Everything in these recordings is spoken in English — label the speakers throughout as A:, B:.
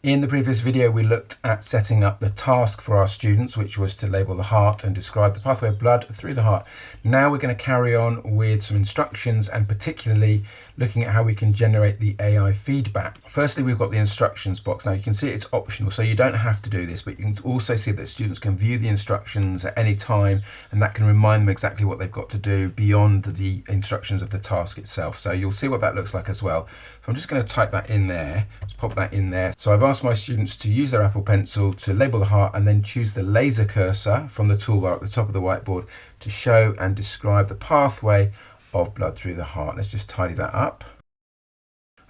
A: In the previous video, we looked at setting up the task for our students, which was to label the heart and describe the pathway of blood through the heart. Now we're going to carry on with some instructions and particularly looking at how we can generate the AI feedback. Firstly, we've got the instructions box. Now you can see it's optional, so you don't have to do this, but you can also see that students can view the instructions at any time, and that can remind them exactly what they've got to do beyond the instructions of the task itself. So you'll see what that looks like as well. So I'm just going to type that in there. Let's pop that in there. So I've asked my students to use their Apple Pencil to label the heart and then choose the laser cursor from the toolbar at the top of the whiteboard to show and describe the pathway of blood through the heart. Let's just tidy that up.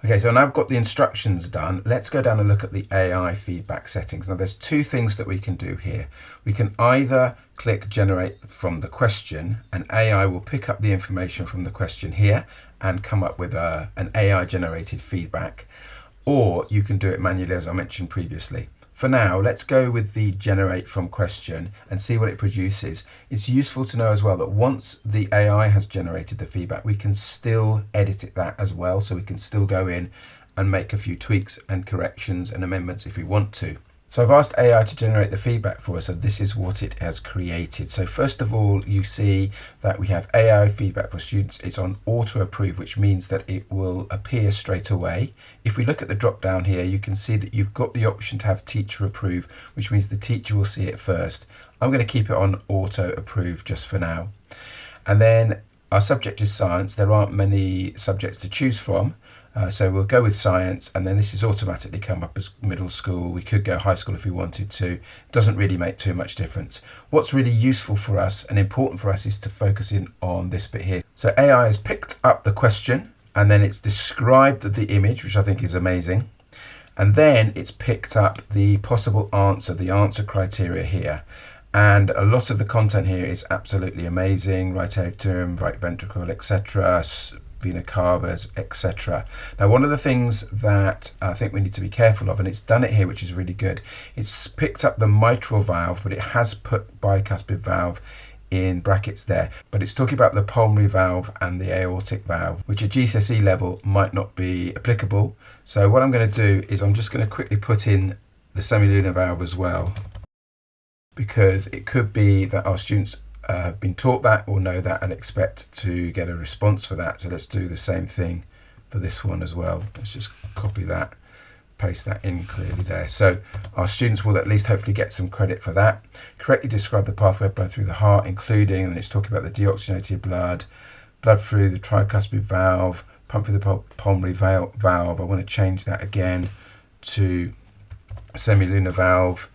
A: Okay, so now I've got the instructions done. Let's go down and look at the AI feedback settings. Now there's two things that we can do here. We can either click generate from the question and AI will pick up the information from the question here and come up with an AI generated feedback, or you can do it manually as I mentioned previously. For now, let's go with the generate from question and see what it produces. It's useful to know as well that once the AI has generated the feedback, we can still edit that as well. So we can still go in and make a few tweaks and corrections and amendments if we want to. So I've asked AI to generate the feedback for us, so this is what it has created. So first of all, you see that we have AI feedback for students. It's on auto approve, which means that it will appear straight away. If we look at the drop down here, you can see that you've got the option to have teacher approve, which means the teacher will see it first. I'm going to keep it on auto approve just for now. And then our subject is science. There aren't many subjects to choose from. So we'll go with science, and then this is automatically come up as middle school. We could go high school if we wanted to. It doesn't really make too much difference. What's really useful for us and important for us is to focus in on this bit here. So AI has picked up the question and then it's described the image, which I think is amazing. And then it's picked up the possible answer, the answer criteria here. And a lot of the content here is absolutely amazing. Right atrium, right ventricle, etc. Vena cavas, etc. Now, one of the things that I think we need to be careful of, and it's done it here, which is really good, it's picked up the mitral valve, but it has put bicuspid valve in brackets there, but it's talking about the pulmonary valve and the aortic valve, which at GCSE level might not be applicable. So what I'm going to do is I'm just going to quickly put in the semilunar valve as well, because it could be that our students have been taught that or know that and expect to get a response for that. So let's do the same thing for this one as well. Let's just copy that, paste that in clearly there. So our students will at least hopefully get some credit for that. Correctly describe the pathway of blood through the heart, including, and it's talking about the deoxygenated blood, blood through the tricuspid valve, pump through the pulmonary valve. I want to change that again to semilunar valve,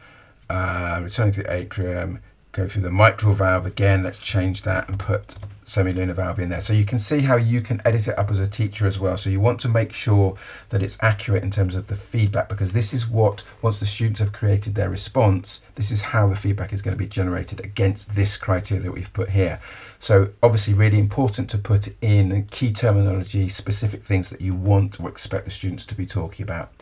A: returning to the atrium, go through the mitral valve again. Let's change that and put semilunar valve in there. So you can see how you can edit it up as a teacher as well. So you want to make sure that it's accurate in terms of the feedback, because this is what, once the students have created their response, this is how the feedback is going to be generated against this criteria that we've put here. So obviously really important to put in key terminology, specific things that you want or expect the students to be talking about.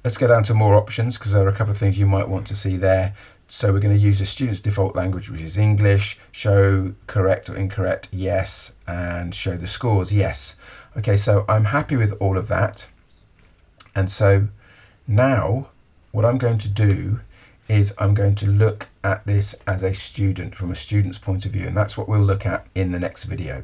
A: Let's go down to more options, because there are a couple of things you might want to see there. So we're going to use the student's default language, which is English, show correct or incorrect, yes, and show the scores, yes. Okay, so I'm happy with all of that. And so now what I'm going to do is I'm going to look at this as a student, from a student's point of view, and that's what we'll look at in the next video.